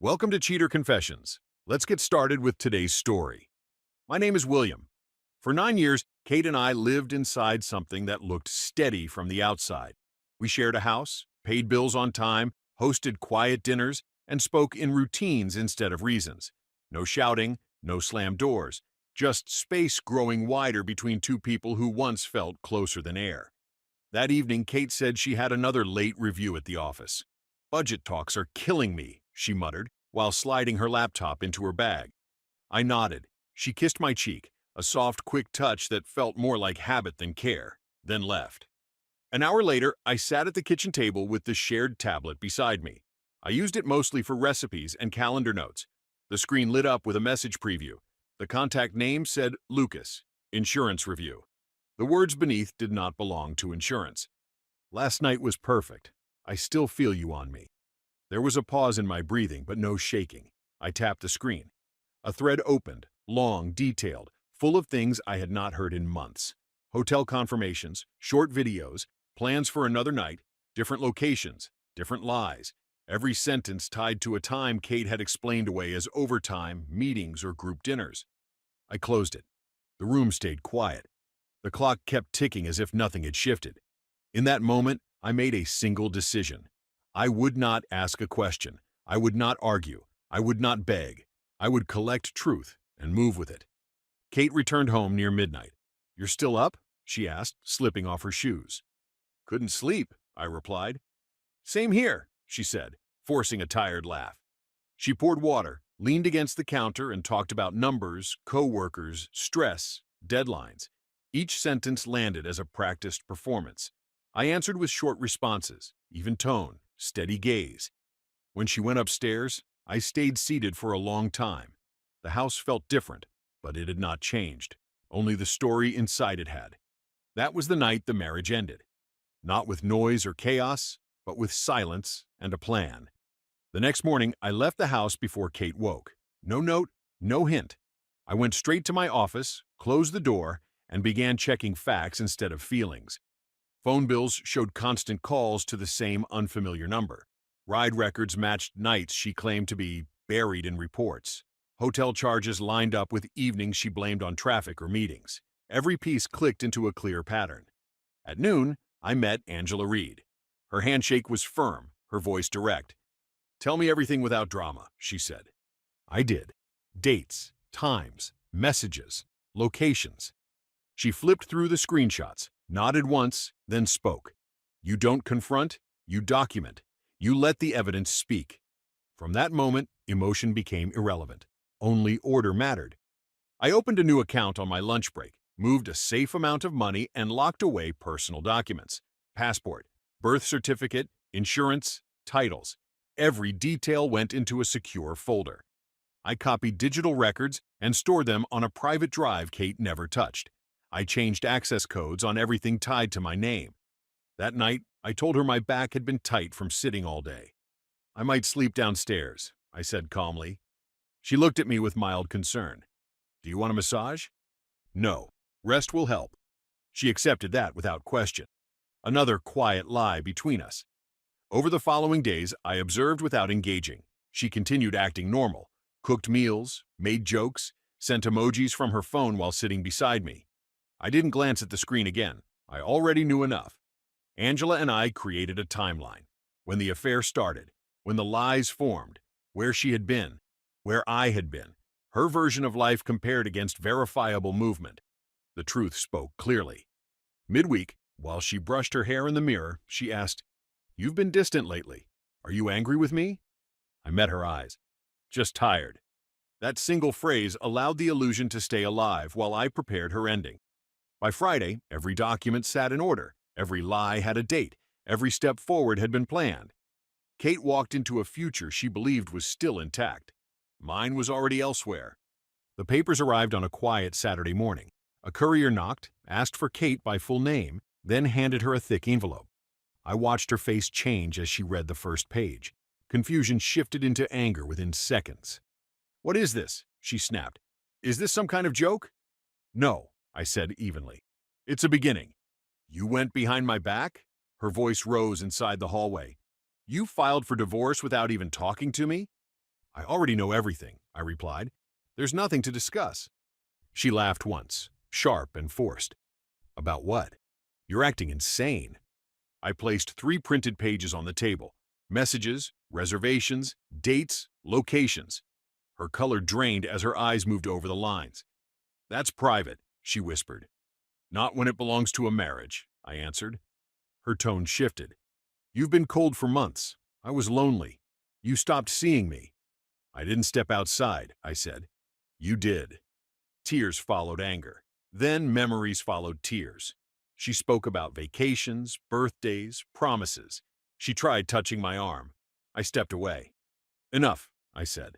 Welcome to Cheater Confessions. Let's get started with today's story. My name is William. For 9 years, Kate and I lived inside something that looked steady from the outside. We shared a house, paid bills on time, hosted quiet dinners, and spoke in routines instead of reasons. No shouting, no slammed doors, just space growing wider between two people who once felt closer than air. That evening, Kate said she had another late review at the office. "Budget talks are killing me," she muttered, while sliding her laptop into her bag. I nodded. She kissed my cheek, a soft, quick touch that felt more like habit than care, then left. An hour later, I sat at the kitchen table with the shared tablet beside me. I used it mostly for recipes and calendar notes. The screen lit up with a message preview. The contact name said Lucas, Insurance Review. The words beneath did not belong to insurance. "Last night was perfect. I still feel you on me." There was a pause in my breathing, but no shaking. I tapped the screen. A thread opened, long, detailed, full of things I had not heard in months. Hotel confirmations, short videos, plans for another night, different locations, different lies. Every sentence tied to a time Kate had explained away as overtime, meetings, or group dinners. I closed it. The room stayed quiet. The clock kept ticking as if nothing had shifted. In that moment, I made a single decision. I would not ask a question. I would not argue. I would not beg. I would collect truth and move with it. Kate returned home near midnight. "You're still up?" she asked, slipping off her shoes. "Couldn't sleep," I replied. "Same here," she said, forcing a tired laugh. She poured water, leaned against the counter, and talked about numbers, co-workers, stress, deadlines. Each sentence landed as a practiced performance. I answered with short responses, even tone, steady gaze. When she went upstairs, I stayed seated for a long time. The house felt different, but it had not changed. Only the story inside it had. That was the night the marriage ended. Not with noise or chaos, but with silence and a plan. The next morning, I left the house before Kate woke. No note, no hint. I went straight to my office, closed the door, and began checking facts instead of feelings. Phone bills showed constant calls to the same unfamiliar number. Ride records matched nights she claimed to be buried in reports. Hotel charges lined up with evenings she blamed on traffic or meetings. Every piece clicked into a clear pattern. At noon, I met Angela Reed. Her handshake was firm, her voice direct. "Tell me everything without drama," she said. I did. Dates, times, messages, locations. She flipped through the screenshots, nodded once, then spoke. "You don't confront, you document. You let the evidence speak." From that moment, emotion became irrelevant. Only order mattered. I opened a new account on my lunch break, moved a safe amount of money, and locked away personal documents. Passport, birth certificate, insurance, titles. Every detail went into a secure folder. I copied digital records and stored them on a private drive Kate never touched. I changed access codes on everything tied to my name. That night, I told her my back had been tight from sitting all day. "I might sleep downstairs," I said calmly. She looked at me with mild concern. "Do you want a massage?" "No. Rest will help." She accepted that without question. Another quiet lie between us. Over the following days, I observed without engaging. She continued acting normal, cooked meals, made jokes, sent emojis from her phone while sitting beside me. I didn't glance at the screen again. I already knew enough. Angela and I created a timeline. When the affair started, when the lies formed, where she had been, where I had been, her version of life compared against verifiable movement. The truth spoke clearly. Midweek, while she brushed her hair in the mirror, she asked, "You've been distant lately. Are you angry with me?" I met her eyes. "Just tired." That single phrase allowed the illusion to stay alive while I prepared her ending. By Friday, every document sat in order, every lie had a date, every step forward had been planned. Kate walked into a future she believed was still intact. Mine was already elsewhere. The papers arrived on a quiet Saturday morning. A courier knocked, asked for Kate by full name, then handed her a thick envelope. I watched her face change as she read the first page. Confusion shifted into anger within seconds. "What is this?" she snapped. "Is this some kind of joke?" "No," I said evenly. "It's a beginning." "You went behind my back?" Her voice rose inside the hallway. "You filed for divorce without even talking to me?" I already know everything, I replied. There's nothing to discuss. She laughed once, sharp and forced. About what? You're acting insane. I placed 3 printed pages on the table. Messages, reservations, dates, locations. Her color drained as her eyes moved over the lines. That's private, she whispered. Not when it belongs to a marriage, I answered. Her tone shifted. You've been cold for months. I was lonely. You stopped seeing me. I didn't step outside, I said. You did. Tears followed anger. Then memories followed tears. She spoke about vacations, birthdays, promises. She tried touching my arm. I stepped away. Enough, I said.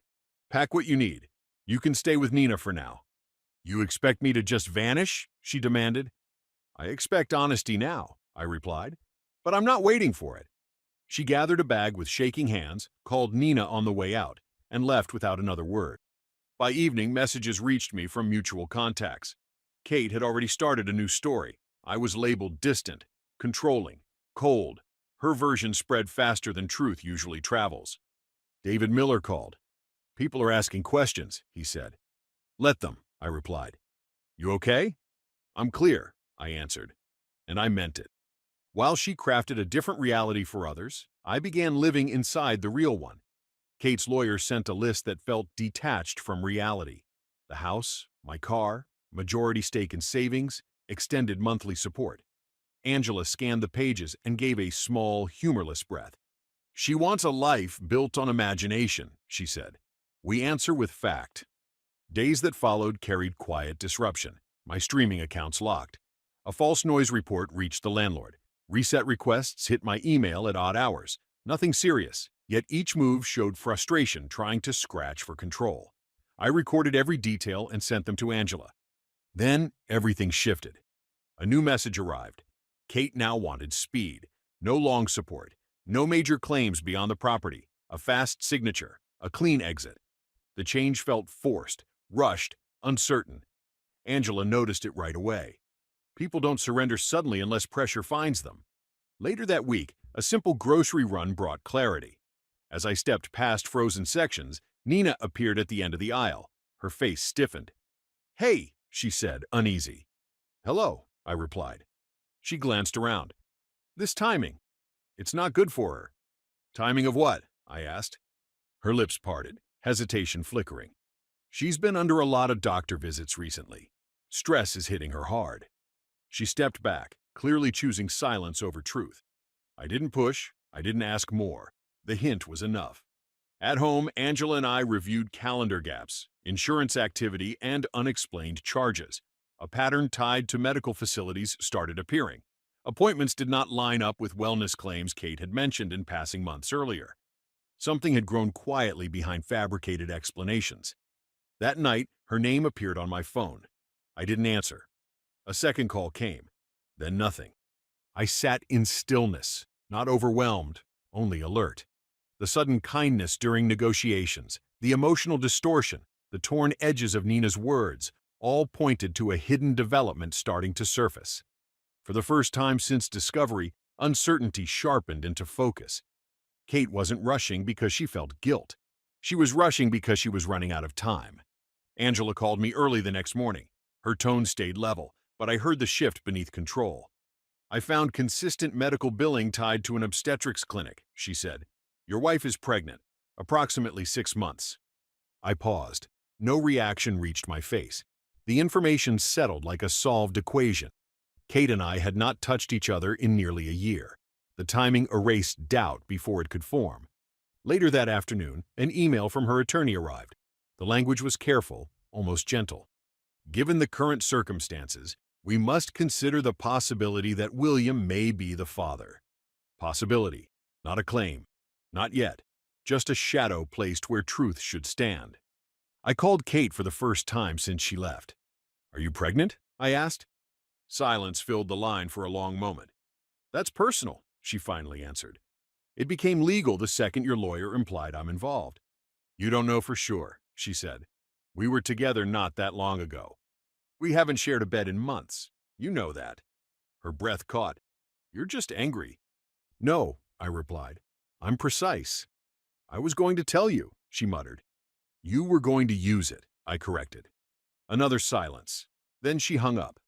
Pack what you need. You can stay with Nina for now. You expect me to just vanish? She demanded. I expect honesty now, I replied. But I'm not waiting for it. She gathered a bag with shaking hands, called Nina on the way out, and left without another word. By evening, messages reached me from mutual contacts. Kate had already started a new story. I was labeled distant, controlling, cold. Her version spread faster than truth usually travels. David Miller called. People are asking questions, he said. Let them, I replied. You okay? I'm clear, I answered. And I meant it. While she crafted a different reality for others, I began living inside the real one. Kate's lawyer sent a list that felt detached from reality. The house, my car, majority stake in savings, extended monthly support. Angela scanned the pages and gave a small, humorless breath. She wants a life built on imagination, she said. We answer with fact. Days that followed carried quiet disruption. My streaming accounts locked. A false noise report reached the landlord. Reset requests hit my email at odd hours. Nothing serious, yet each move showed frustration trying to scratch for control. I recorded every detail and sent them to Angela. Then everything shifted. A new message arrived. Kate now wanted speed. No long support. No major claims beyond the property. A fast signature. A clean exit. The change felt forced, rushed, uncertain. Angela noticed it right away. People don't surrender suddenly unless pressure finds them. Later that week, a simple grocery run brought clarity. As I stepped past frozen sections, Nina appeared at the end of the aisle. Her face stiffened. Hey, she said, uneasy. Hello, I replied. She glanced around. This timing. It's not good for her. Timing of what? I asked. Her lips parted, hesitation flickering. She's been under a lot of doctor visits recently. Stress is hitting her hard. She stepped back, clearly choosing silence over truth. I didn't push. I didn't ask more. The hint was enough. At home, Angela and I reviewed calendar gaps, insurance activity, and unexplained charges. A pattern tied to medical facilities started appearing. Appointments did not line up with wellness claims Kate had mentioned in passing months earlier. Something had grown quietly behind fabricated explanations. That night, her name appeared on my phone. I didn't answer. A second call came. Then nothing. I sat in stillness, not overwhelmed, only alert. The sudden kindness during negotiations, the emotional distortion, the torn edges of Nina's words, all pointed to a hidden development starting to surface. For the first time since discovery, uncertainty sharpened into focus. Kate wasn't rushing because she felt guilt. She was rushing because she was running out of time. Angela called me early the next morning. Her tone stayed level, but I heard the shift beneath control. I found consistent medical billing tied to an obstetrics clinic, she said. Your wife is pregnant, approximately 6 months. I paused. No reaction reached my face. The information settled like a solved equation. Kate and I had not touched each other in nearly a year. The timing erased doubt before it could form. Later that afternoon, an email from her attorney arrived. The language was careful, almost gentle. Given the current circumstances, we must consider the possibility that William may be the father. Possibility, not a claim. Not yet. Just a shadow placed where truth should stand. I called Kate for the first time since she left. Are you pregnant? I asked. Silence filled the line for a long moment. That's personal, she finally answered. It became legal the second your lawyer implied I'm involved. You don't know for sure, she said. We were together not that long ago. We haven't shared a bed in months. You know that. Her breath caught. You're just angry. No, I replied. I'm precise. I was going to tell you, she muttered. You were going to use it, I corrected. Another silence. Then she hung up.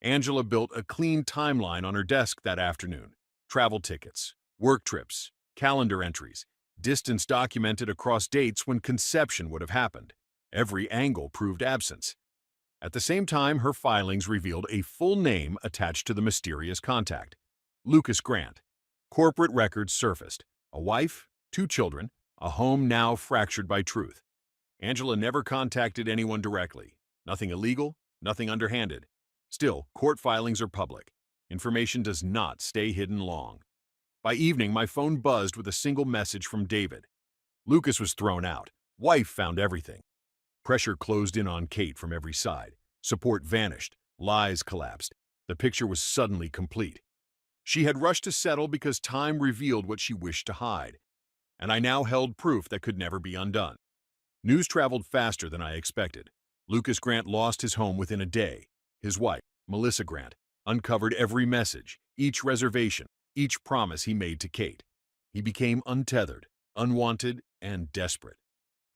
Angela built a clean timeline on her desk that afternoon. Travel tickets, work trips, calendar entries, distance documented across dates when conception would have happened. Every angle proved absence. At the same time, her filings revealed a full name attached to the mysterious contact. Lucas Grant. Corporate records surfaced. A wife, 2 children, a home now fractured by truth. Angela never contacted anyone directly. Nothing illegal, nothing underhanded. Still, court filings are public. Information does not stay hidden long. By evening, my phone buzzed with a single message from David. Lucas was thrown out. Wife found everything. Pressure closed in on Kate from every side. Support vanished. Lies collapsed. The picture was suddenly complete. She had rushed to settle because time revealed what she wished to hide. And I now held proof that could never be undone. News traveled faster than I expected. Lucas Grant lost his home within a day. His wife, Melissa Grant, uncovered every message, each reservation, each promise he made to Kate. He became untethered, unwanted, and desperate.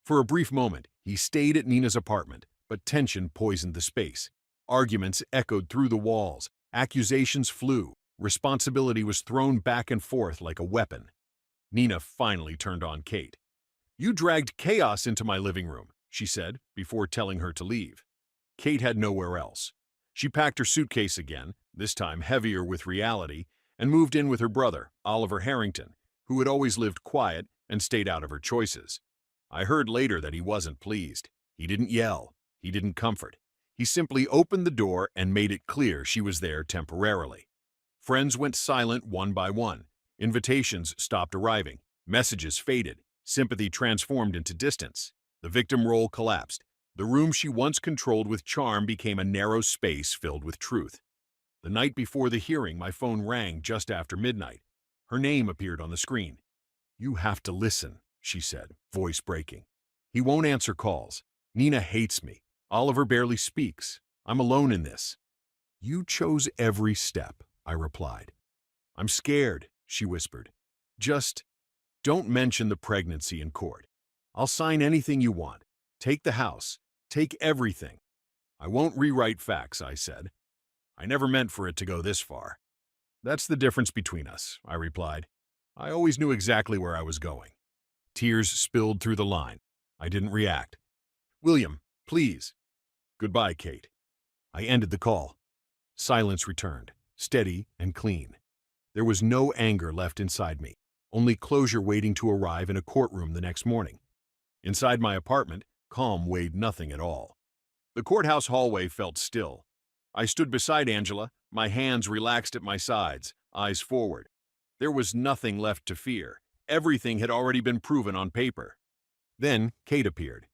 For a brief moment, he stayed at Nina's apartment, but tension poisoned the space. Arguments echoed through the walls. Accusations flew. Responsibility was thrown back and forth like a weapon. Nina finally turned on Kate. You dragged chaos into my living room, she said, before telling her to leave. Kate had nowhere else. She packed her suitcase again, this time heavier with reality, and moved in with her brother, Oliver Harrington, who had always lived quiet and stayed out of her choices. I heard later that he wasn't pleased. He didn't yell. He didn't comfort. He simply opened the door and made it clear she was there temporarily. Friends went silent one by one. Invitations stopped arriving. Messages faded. Sympathy transformed into distance. The victim role collapsed. The room she once controlled with charm became a narrow space filled with truth. The night before the hearing, my phone rang just after midnight. Her name appeared on the screen. You have to listen, she said, voice breaking. He won't answer calls. Nina hates me. Oliver barely speaks. I'm alone in this. You chose every step, I replied. I'm scared, she whispered. Just don't mention the pregnancy in court. I'll sign anything you want. Take the house. Take everything. I won't rewrite facts, I said. I never meant for it to go this far. That's the difference between us, I replied. I always knew exactly where I was going. Tears spilled through the line. I didn't react. William, please. Goodbye, Kate. I ended the call. Silence returned, steady and clean. There was no anger left inside me, only closure waiting to arrive in a courtroom the next morning. Inside my apartment, calm weighed nothing at all. The courthouse hallway felt still. I stood beside Angela, my hands relaxed at my sides, eyes forward. There was nothing left to fear. Everything had already been proven on paper. Then Kate appeared.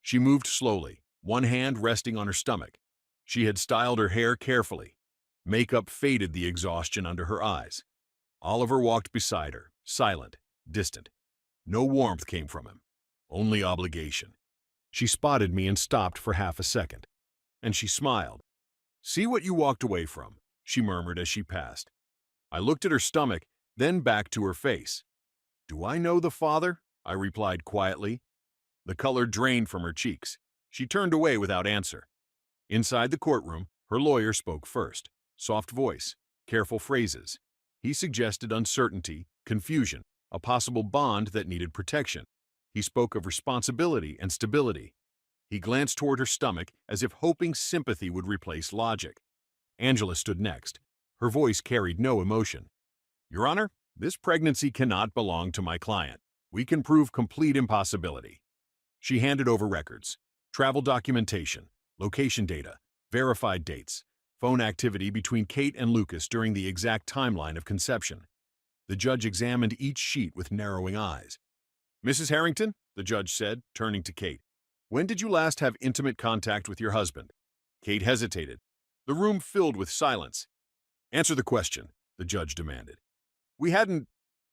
She moved slowly, one hand resting on her stomach. She had styled her hair carefully. Makeup faded the exhaustion under her eyes. Oliver walked beside her, silent, distant. No warmth came from him, only obligation. She spotted me and stopped for half a second. And she smiled. See what you walked away from, she murmured as she passed. I looked at her stomach, then back to her face. Do I know the father? I replied quietly. The color drained from her cheeks. She turned away without answer. Inside the courtroom, her lawyer spoke first. Soft voice, careful phrases. He suggested uncertainty, confusion, a possible bond that needed protection. He spoke of responsibility and stability. He glanced toward her stomach as if hoping sympathy would replace logic. Angela stood next. Her voice carried no emotion. Your Honor, this pregnancy cannot belong to my client. We can prove complete impossibility. She handed over records, travel documentation, location data, verified dates, phone activity between Kate and Lucas during the exact timeline of conception. The judge examined each sheet with narrowing eyes. Mrs. Harrington, the judge said, turning to Kate, when did you last have intimate contact with your husband? Kate hesitated. The room filled with silence. Answer the question, the judge demanded. We hadn't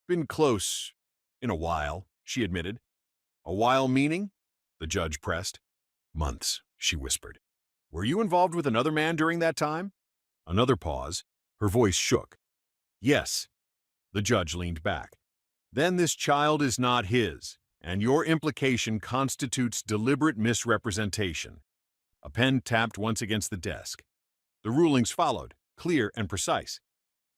been close in a while, she admitted. A while meaning? The judge pressed. Months, she whispered. Were you involved with another man during that time? Another pause. Her voice shook. Yes. The judge leaned back. Then this child is not his, and your implication constitutes deliberate misrepresentation. A pen tapped once against the desk. The rulings followed, clear and precise.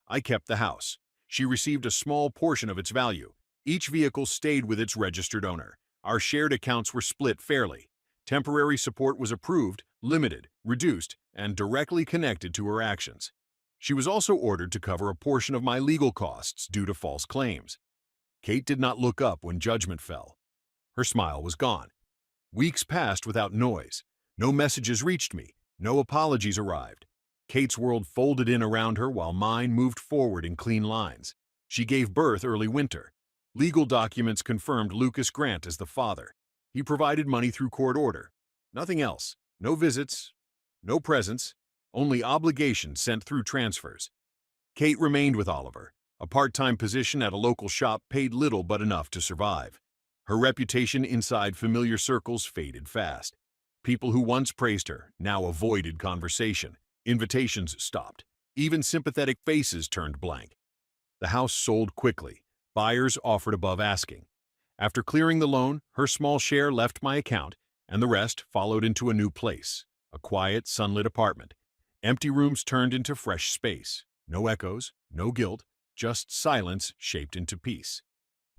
I kept the house. She received a small portion of its value. Each vehicle stayed with its registered owner. Our shared accounts were split fairly. Temporary support was approved, limited, reduced, and directly connected to her actions. She was also ordered to cover a portion of my legal costs due to false claims. Kate did not look up when judgment fell. Her smile was gone. Weeks passed without noise. No messages reached me. No apologies arrived. Kate's world folded in around her while mine moved forward in clean lines. She gave birth early winter. Legal documents confirmed Lucas Grant as the father. He provided money through court order. Nothing else. No visits. No presents. Only obligations sent through transfers. Kate remained with Oliver. A part-time position at a local shop paid little but enough to survive. Her reputation inside familiar circles faded fast. People who once praised her now avoided conversation. Invitations stopped. Even sympathetic faces turned blank. The house sold quickly. Buyers offered above asking. After clearing the loan, her small share left my account, and the rest followed into a new place, a quiet, sunlit apartment. Empty rooms turned into fresh space. No echoes, no guilt, just silence shaped into peace.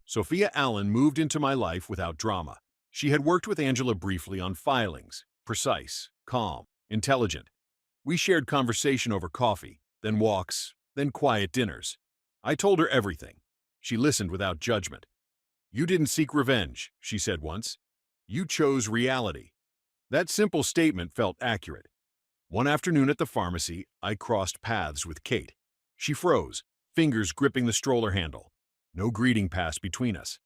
Sophia Allen moved into my life without drama. She had worked with Angela briefly on filings, precise, calm, intelligent. We shared conversation over coffee, then walks, then quiet dinners. I told her everything. She listened without judgment. "You didn't seek revenge," she said once. "You chose reality." That simple statement felt accurate. One afternoon at the pharmacy, I crossed paths with Kate. She froze, fingers gripping the stroller handle. No greeting passed between us.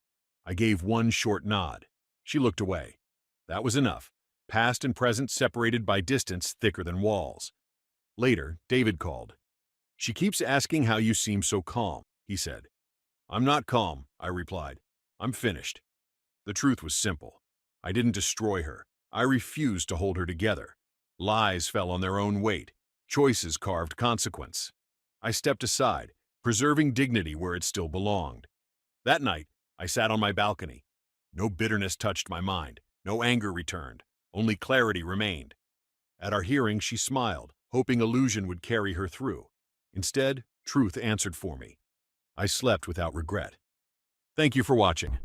I gave one short nod. She looked away. That was enough. Past and present separated by distance thicker than walls. Later, David called. "She keeps asking how you seem so calm," he said. "I'm not calm," I replied. "I'm finished." The truth was simple. I didn't destroy her. I refused to hold her together. Lies fell on their own weight. Choices carved consequence. I stepped aside, preserving dignity where it still belonged. That night, I sat on my balcony. No bitterness touched my mind. No anger returned. Only clarity remained. At our hearing, she smiled, hoping illusion would carry her through. Instead, truth answered for me. I slept without regret. Thank you for watching.